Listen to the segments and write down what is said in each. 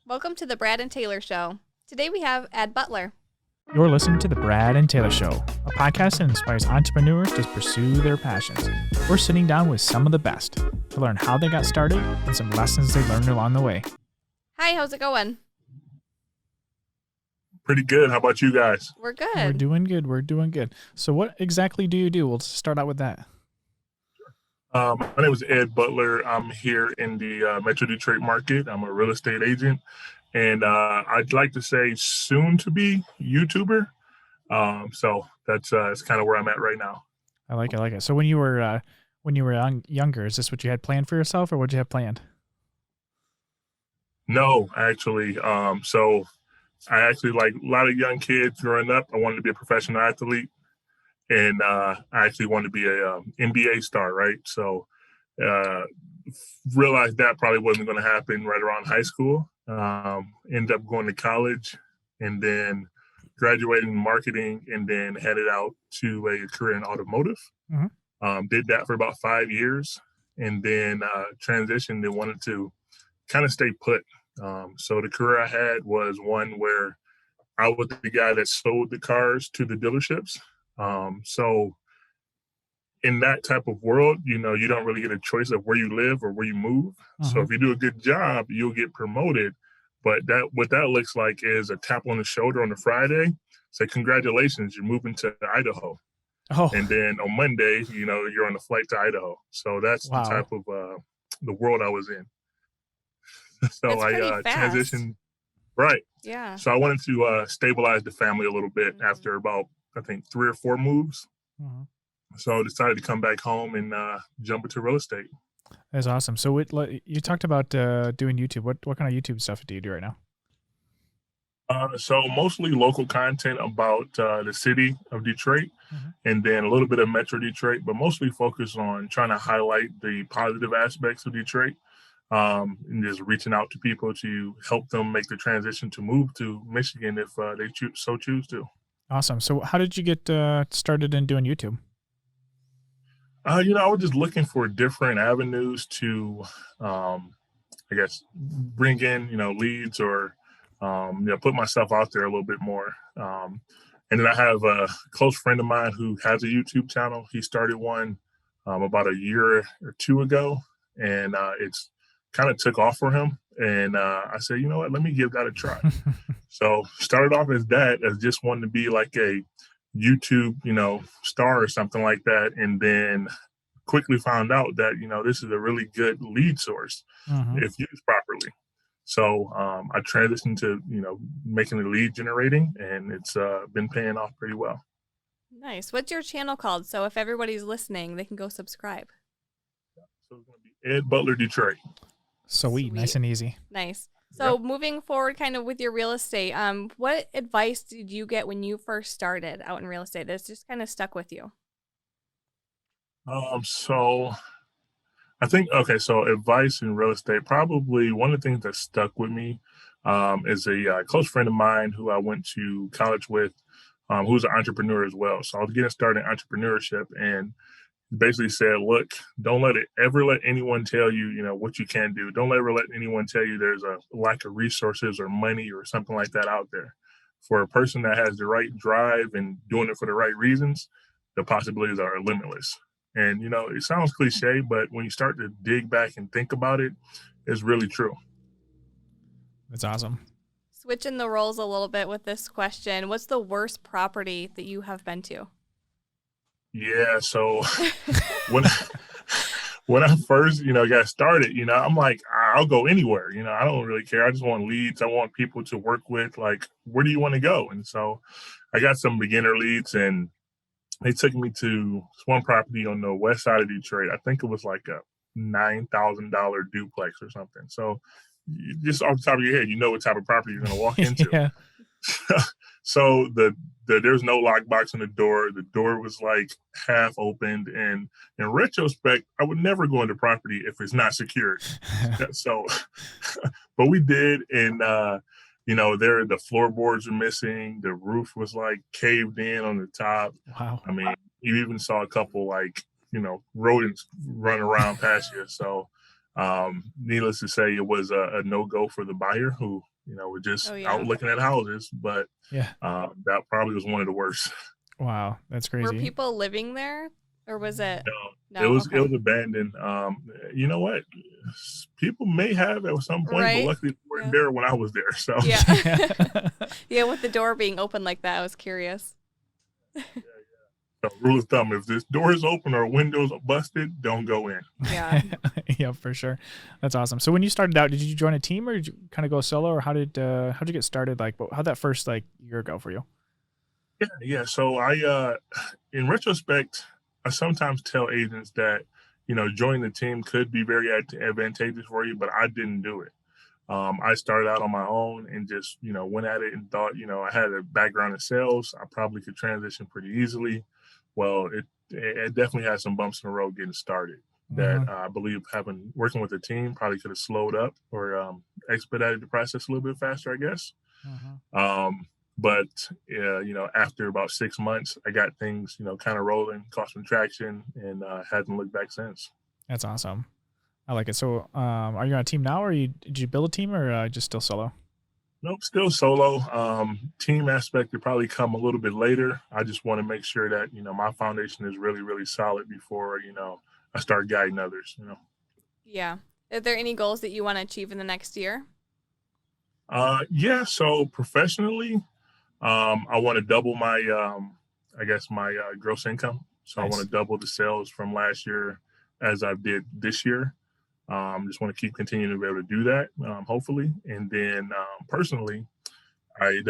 Welcome to the Brad and Taylor Show. Today we have Ed Butler. You're listening to The Brad and Taylor Show, a podcast that inspires entrepreneurs to pursue their passions. We're sitting down with some of the best to learn how they got started and some lessons they learned along the way. Hi, how's it going? Pretty good. How about you guys? We're good. We're doing good. So what exactly do you do? We'll start out with that. My name is Ed Butler. I'm here in the Metro Detroit market. I'm a real estate agent, and I'd like to say soon to be YouTuber. So that's kind of where I'm at right now. I like it. So when you were younger, is this what you had planned for yourself, or what did you have planned? No, actually. So I actually, like a lot of young kids growing up, I wanted to be a professional athlete. And I actually wanted to be a NBA star, right? So realized that probably wasn't going to happen right around high school. Ended up going to college and then graduating in marketing and then headed out to a career in automotive. Mm-hmm. Did that for about 5 years and then transitioned and wanted to kind of stay put. So the career I had was one where I was the guy that sold the cars to the dealerships. So in that type of world, you don't really get a choice of where you live or where you move. Uh-huh. So if you do a good job, you'll get promoted. But what that looks like is a tap on the shoulder on a Friday. Say, congratulations, you're moving to Idaho. Oh. And then on Monday, you're on a flight to Idaho. So that's Wow. the type of the world I was in. So That's pretty I fast. transitioned. Right. Yeah. So I wanted to stabilize the family a little bit after about, I think, 3 or 4 moves. Uh-huh. So I decided to come back home and jump into real estate. That's awesome. So you talked about doing YouTube. What kind of YouTube stuff do you do right now? So mostly local content about the city of Detroit, Mm-hmm. and then a little bit of Metro Detroit, but mostly focused on trying to highlight the positive aspects of Detroit, and just reaching out to people to help them make the transition to move to Michigan if they choose to. Awesome. So how did you get started in doing YouTube? I was just looking for different avenues to, I guess, bring in, leads or, put myself out there a little bit more. And then I have a close friend of mine who has a YouTube channel. He started one about a year or 2 ago, and it's kind of took off for him. And I said, you know what, let me give that a try. So started off as that, as just wanting to be like a YouTube, star or something like that. And then quickly found out that, this is a really good lead source if used properly. So I transitioned to, making the lead generating, and it's been paying off pretty well. Nice. What's your channel called? So if everybody's listening, they can go subscribe. So it's going to be Ed Butler Detroit. Sweet. Nice and easy. Nice. So Moving forward kind of with your real estate, what advice did you get when you first started out in real estate that's just kind of stuck with you? So I think, so advice in real estate, probably one of the things that stuck with me is a close friend of mine who I went to college with, who's an entrepreneur as well. So I was getting started in entrepreneurship, and basically said, look, don't let anyone tell you, what you can do. Don't ever let anyone tell you there's a lack of resources or money or something like that out there. For a person that has the right drive and doing it for the right reasons, the possibilities are limitless. And, it sounds cliche, but when you start to dig back and think about it, it's really true. That's awesome. Switching the roles a little bit with this question, what's the worst property that you have been to? Yeah, so when I first, got started, I'm like, I'll go anywhere. I don't really care. I just want leads. I want people to work with. Like, where do you want to go? And so I got some beginner leads, and they took me to one property on the west side of Detroit. I think it was like a $9,000 duplex or something. So just off the top of your head, you know what type of property you're going to walk into. Yeah. So there's no lockbox on the door. The door was like half opened. And in retrospect, I would never go into property if it's not secured. So, but we did. And, the floorboards are missing. The roof was like caved in on the top. Wow. I mean, you even saw a couple rodents run around past you. So Needless to say, it was a no go for the buyer who, were Oh just out yeah. looking at houses, but Yeah. that probably was one of the worst. Wow, that's Were crazy. people living there or was it It no? was it Okay. was abandoned. You know what? People may have at some point, but Right? luckily they weren't Yeah. there when I was there. So Yeah. Yeah. Yeah, with the door being open like that, I was curious. so rule of thumb: if this door is open or windows are busted, don't go in. Yeah. Yeah, for sure. That's awesome. So when you started out, did you join a team or did you kind of go solo, or how'd you get started? Like, how'd that first like year go for you? Yeah. So in retrospect, I sometimes tell agents that joining the team could be very advantageous for you, but I didn't do it. I started out on my own and just went at it and thought I had a background in sales. I probably could transition pretty easily. Well, it definitely had some bumps in the road getting started. That Hmm. I believe having working with a team probably could have slowed up or expedited the process a little bit faster, I guess. Hmm. Um, but after about 6 months, I got things kind of rolling, caught some traction, and hasn't looked back since. That's awesome. I like it. So, are you on a team now, or did you build a team, or just still solo? Nope, still solo. Team aspect would probably come a little bit later. I just want to make sure that my foundation is really, really solid before I start guiding others. Yeah. Are there any goals that you want to achieve in the next year? Yeah. So professionally, I want to double my, I guess my gross income. So I want Nice. to double the sales from last year as I did this year. Just want to keep continuing to be able to do that, hopefully. And then personally, I'd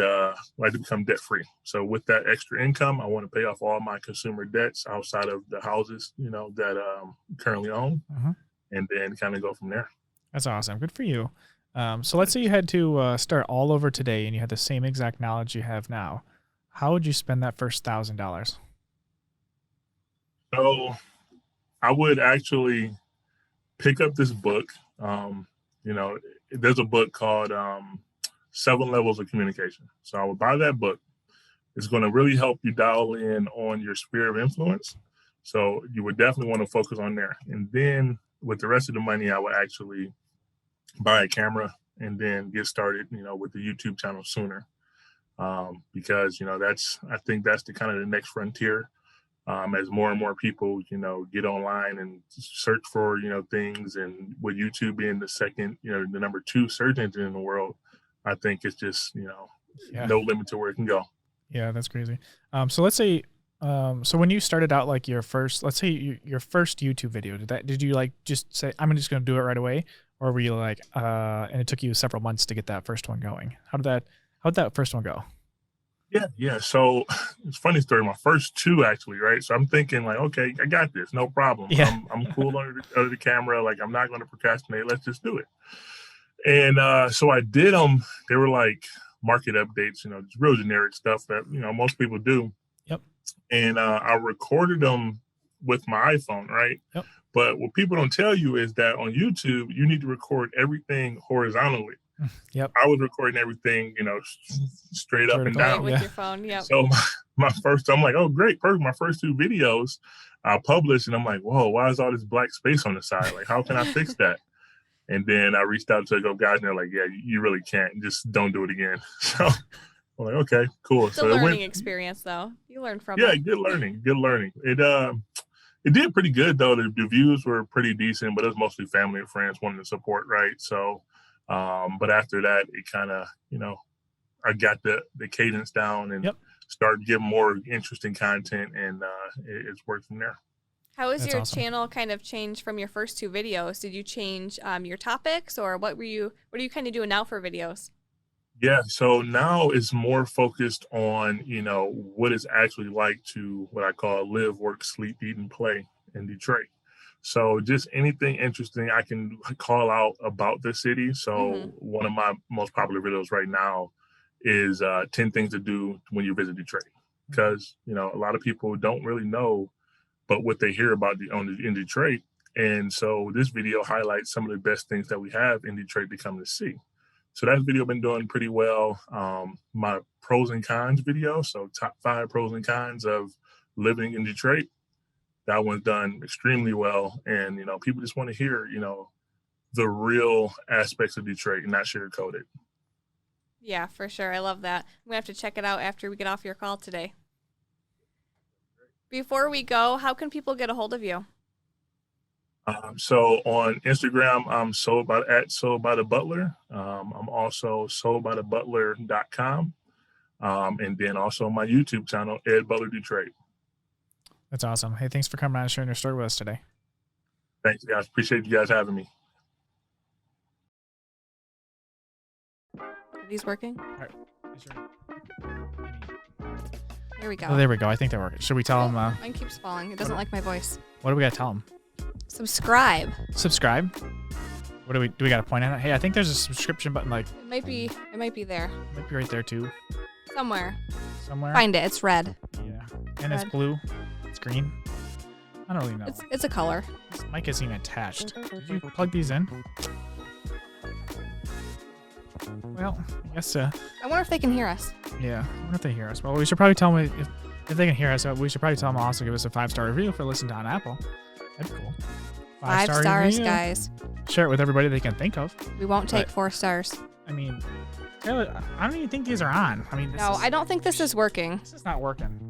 like to become debt free. So with that extra income, I want to pay off all my consumer debts outside of the houses, that currently own, Hmm. and then kind of go from there. That's awesome. Good for you. So let's say you had to start all over today, and you had the same exact knowledge you have now. How would you spend that first $1,000? So I would actually pick up this book. You know, there's a book called Seven Levels of Communication. So I would buy that book. It's going to really help you dial in on your sphere of influence. So you would definitely want to focus on there. And then with the rest of the money, I would actually buy a camera and then get started, with the YouTube channel sooner. Because, I think that's the kind of the next frontier. As more and more people, get online and search for, things, and with YouTube being the second, the number two search engine in the world, I think it's just, Yeah. no limit to where it can go. Yeah, that's crazy. So let's say, so when you started out, like your first, let's say your first YouTube video, did you like just say, I'm just going to do it right away? Or were you like, and it took you several months to get that first one going? How'd that first one go? Yeah. So it's a funny story. My first two actually, right? So I'm thinking like, okay, I got this, no problem. Yeah. I'm cool under the camera. Like I'm not going to procrastinate. Let's just do it. And so I did them. They were like market updates, just real generic stuff that most people do. Yep. And I recorded them with my iPhone, right? Yep. But what people don't tell you is that on YouTube, you need to record everything horizontally. Yep. I was recording everything, straight up and Vertical. Right, down. with Yeah. your phone. Yep. So I'm like, oh, great, perfect. My first two videos I published, and I'm like, whoa, why is all this black space on the side? Like, how can I fix that? And then I reached out to a couple guys, and they're like, yeah, you really can't. Just don't do it again. So I'm like, okay, cool. It's a So it went, learning experience though. You learn from yeah, it. good learning, good learning. It did pretty good though. The views were pretty decent, but it was mostly family and friends wanting to support, right? So, but after that, it kind of, I got the cadence down and Yep. started getting more interesting content, and it's worked from there. How has That's your awesome. channel kind of changed from your first two videos? Did you change your topics or what are you kind of doing now for videos? Yeah, so now it's more focused on, what it's actually like to what I call live, work, sleep, eat, and play in Detroit. So just anything interesting I can call out about the city. Mm-hmm. So one of my most popular videos right now is 10 things to do when you visit Detroit. Because, a lot of people don't really know but what they hear about in Detroit. And so this video highlights some of the best things that we have in Detroit to come to see. So that video been doing pretty well. My pros and cons video, so top 5 pros and cons of living in Detroit, that one's done extremely well. And people just want to hear, the real aspects of Detroit and not sugarcoat it. Yeah, for sure. I love that. I'm going to have to check it out after we get off your call today. Before we go, how can people get a hold of you? So on Instagram, I'm sold by the Butler. I'm also soldbythebutler.com. And then also my YouTube channel, Ed Butler Detroit. That's awesome. Hey, thanks for coming on and sharing your story with us today. Thanks, guys. Appreciate you guys having me. Are these working? All right. There we go. Oh, there we go. I think they're working. Should we tell them? Mine keeps falling. It doesn't like my voice. What do we got to tell them? Subscribe. Subscribe. What do we got to point at it? Hey, I think there's a subscription button. Like It might be there. it might be right there too. Somewhere. Somewhere. Find it. It's red. Yeah. And it's Red. blue. It's green. I don't really know. It's a color. This mic isn't even attached. Did you plug these in? Well, I guess. I wonder if they can hear us. Yeah. I wonder if they hear us. Well, we should probably tell them if they can hear us. We should probably tell them also give us a 5-star review for listening on Apple. That'd be cool. 5 stars, guys. Share it with everybody they can think of. We won't take But- 4 stars. I mean, Taylor, I don't even think these are on. I mean, No, I don't think this is working. This is not working.